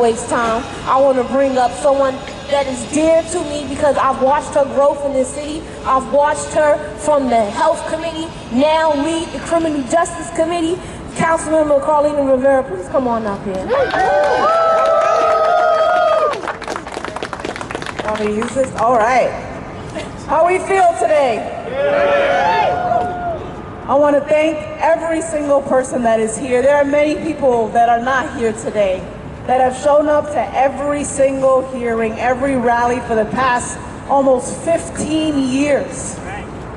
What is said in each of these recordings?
waste time, I want to bring up someone that is dear to me because I've watched her growth in this city. I've watched her from the Health Committee, now lead the Criminal Justice Committee. Councilmember Carlina Rivera, please come on up here. Want me to use this? All right. How we feel today? I want to thank every single person that is here. There are many people that are not here today that have shown up to every single hearing, every rally for the past almost 15 years,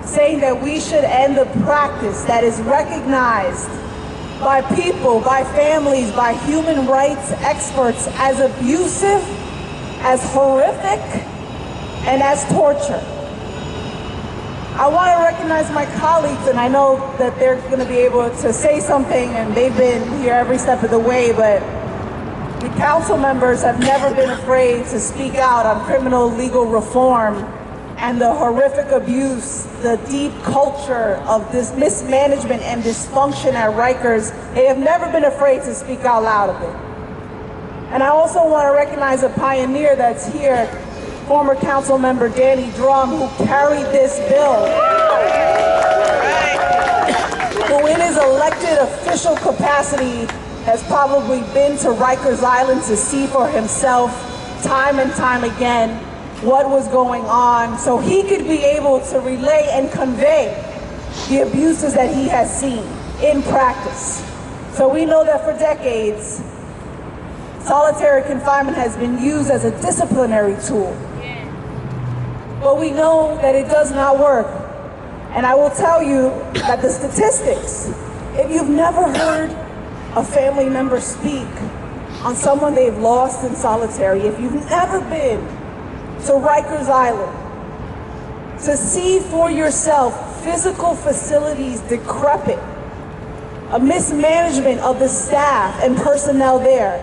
saying that we should end the practice that is recognized by people, by families, by human rights experts as abusive, as horrific, and as torture. I want to recognize my colleagues, and I know that they're going to be able to say something, and they've been here every step of the way, but the council members have never been afraid to speak out on criminal legal reform and the horrific abuse, the deep culture of this mismanagement and dysfunction at Rikers. They have never been afraid to speak out loud of it. And I also want to recognize a pioneer that's here, former council member Danny Drum, who carried this bill, who in his elected official capacity has probably been to Rikers Island to see for himself time and time again what was going on, so he could be able to relay and convey the abuses that he has seen in practice. So we know that for decades, solitary confinement has been used as a disciplinary tool. But we know that it does not work. And I will tell you that the statistics, if you've never heard a family member speak on someone they've lost in solitary, if you've never been to Rikers Island to see for yourself physical facilities decrepit, a mismanagement of the staff and personnel there,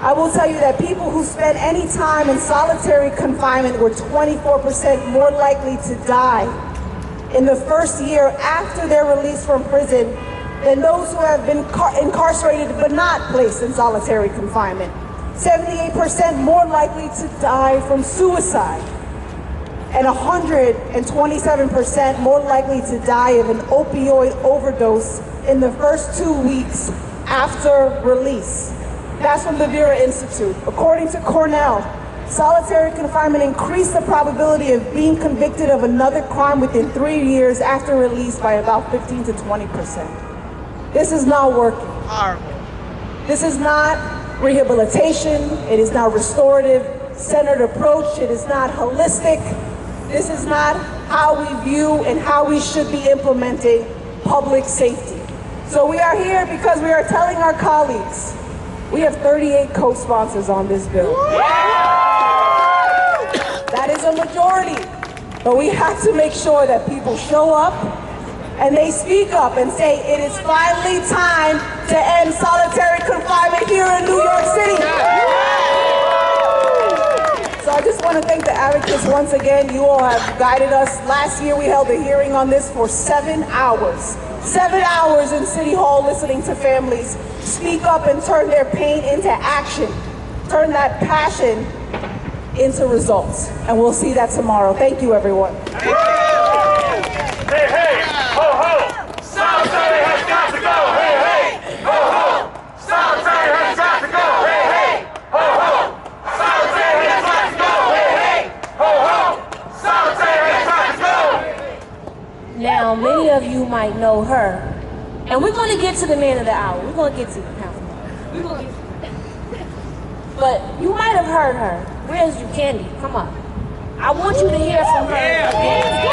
I will tell you that people who spent any time in solitary confinement were 24% more likely to die in the first year after their release from prison than those who have been incarcerated but not placed in solitary confinement. 78% more likely to die from suicide, and 127% more likely to die of an opioid overdose in the first 2 weeks after release. That's from the Vera Institute. According to Cornell, solitary confinement increased the probability of being convicted of another crime within 3 years after release by about 15 to 20%. This is not working. This is not rehabilitation. It is not restorative centered approach. It is not holistic. This is not how we view and how we should be implementing public safety. So we are here because we are telling our colleagues, we have 38 co-sponsors on this bill. That is a majority, but we have to make sure that people show up and they speak up and say, it is finally time to end solitary confinement here in New York City. So I just want to thank the advocates once again. You all have guided us. Last year we held a hearing on this for 7 hours. 7 hours in City Hall listening to families speak up and turn their pain into action. Turn that passion into results. And we'll see that tomorrow. Thank you, everyone. Hey, hey, ho, ho. Solitary has got to go. Hey, hey, ho, ho. Solitary has got to go. Hey, hey, ho, ho. Solitary has got to go. Hey, hey, ho, ho. Solitary has got to go. Now, many of you might know her. And we're going to get to the man of the hour. We're going to get to the councilman. But you might have heard her. Where's you, Candy? Come on. I want you to hear from her again.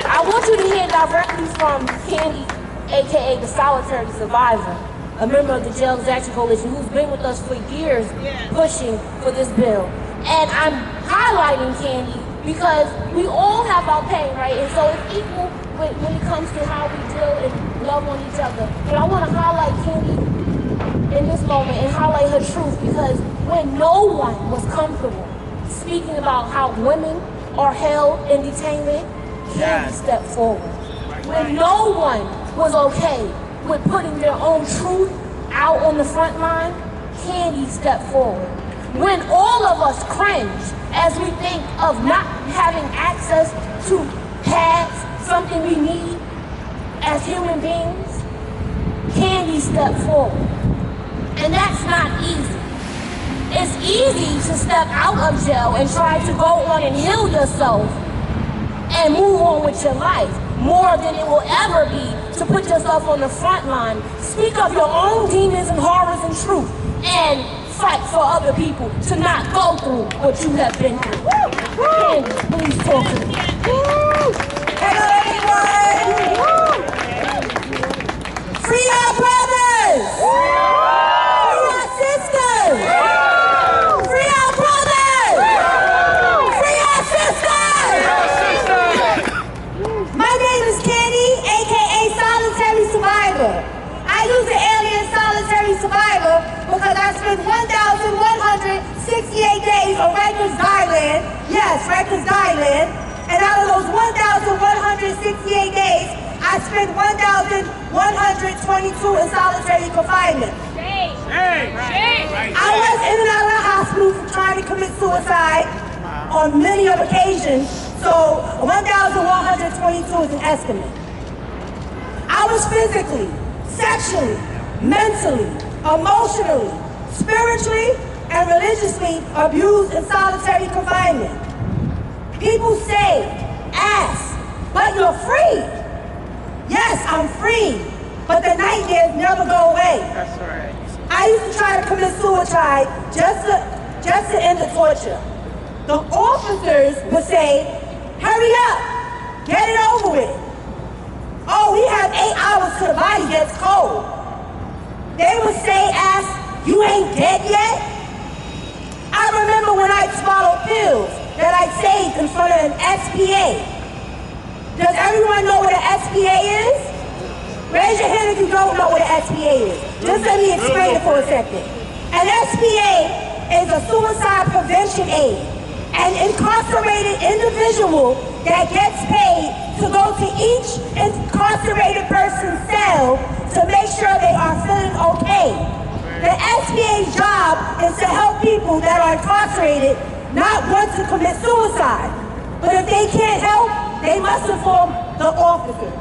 I want you to hear directly from Candy, aka the solitary survivor, a member of the Jail Action Coalition who's been with us for years pushing for this bill. And I'm highlighting Candy because we all have our pain, right? And so it's equal when it comes to how we deal and love on each other. But I want to highlight Candy in this moment and highlight her truth, because when no one was comfortable speaking about how women are held in detainment, Candy stepped forward. When no one was okay with putting their own truth out on the front line, Candy stepped forward. When all of us cringe as we think of not having access to pads, something we need as human beings, Candy stepped forward. And that's not easy. It's easy to step out of jail and try to go on and heal yourself and move on with your life, more than it will ever be to put yourself on the front line, speak of your own demons and horrors and truth, and fight for other people to not go through what you have been through. Candy, please talk to me. Hello, everyone! Free our brothers! Free our sisters! Free our brothers! Free our sisters! My name is Candy, aka Solitary Survivor. I use the alias Solitary Survivor because I spent 1,168 days on Rikers Island. Yes, Rikers Island. And out of those 1,168 days, I spent 1,122 in solitary confinement. I was in and out of the hospital for trying to commit suicide on many of occasions, so 1,122 is an estimate. I was physically, sexually, mentally, emotionally, spiritually, and religiously abused in solitary confinement. People say, ask, but you're free. Yes, I'm free, but the nightmares never go away. That's right. I used to try to commit suicide just to end the torture. The officers would say, hurry up, get it over with. Oh, we have 8 hours till the body gets cold. They would say, ask, you ain't dead yet? I remember when I swallowed pills that I saved in front of an SPA. Does everyone know what an SPA is? Raise your hand if you don't know what an SPA is. Just let me explain it for a second. An SPA is a suicide prevention aid, an incarcerated individual that gets paid to go to each incarcerated person's cell to make sure they are feeling okay. The SPA's job is to help people that are incarcerated not want to commit suicide. But if they can't help, they must inform the officers.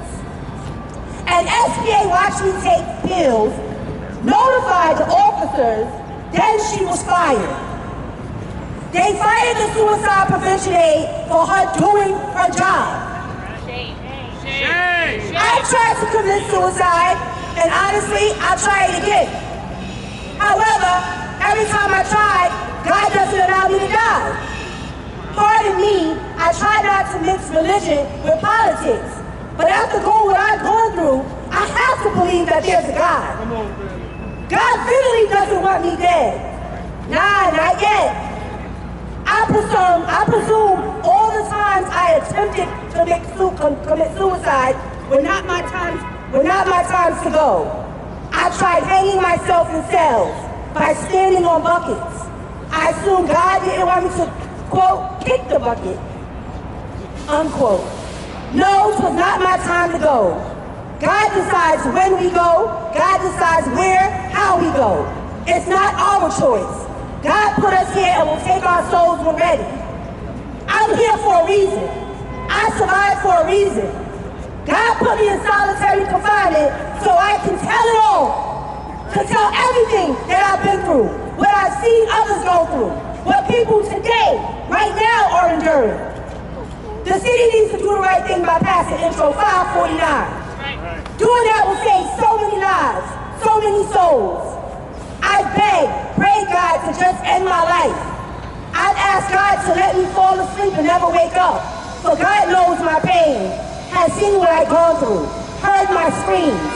And SPA watched me take pills, notified the officers, then she was fired. They fired the suicide prevention aide for her doing her job. I tried to commit suicide, and honestly, I'll try it again. However, every time I tried, God doesn't allow me to die. Pardon me, I try not to mix religion with politics. But after going what I've gone through, I have to believe that there's a God. God really doesn't want me dead. Nah, not yet. I presume all the times I attempted to commit suicide were not my times to go. I tried hanging myself in cells by standing on buckets. I assumed God didn't want me to, quote, kick the bucket, unquote. No, it was not my time to go. God decides when we go. God decides where, how we go. It's not our choice. God put us here and will take our souls when ready. I'm here for a reason. I survived for a reason. God put me in solitary confinement so I can tell it all. To tell everything that I've been through, what I've seen others go through, what people today, right now, are enduring. The city needs to do the right thing by passing Intro 549. Doing that will save so many lives, so many souls. I beg, pray God to just end my life. I've asked God to let me fall asleep and never wake up. For God knows my pain, has seen what I've gone through, heard my screams.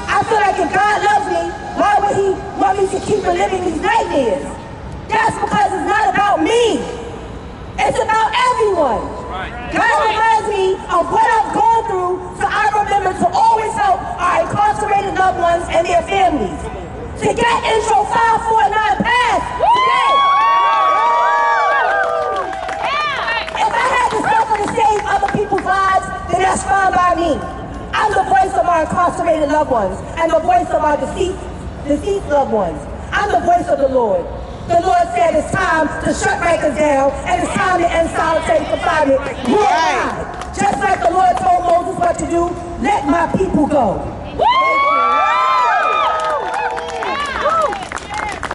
I feel like if God loves me, why would he want me to keep reliving these nightmares? That's because it's not about me. It's about everyone. God reminds me of what I've gone through, so I remember to always help our incarcerated loved ones and their families. To get Intro 549 passed today. If I had to suffer to save other people's lives, then that's fine by me. I'm the voice of our incarcerated loved ones and the voice of our deceased deceased loved ones. I'm the voice of the Lord. The Lord said it's time to shut Rikers down and it's time to end solitary confinement worldwide. Just like the Lord told Moses what to do, let my people go.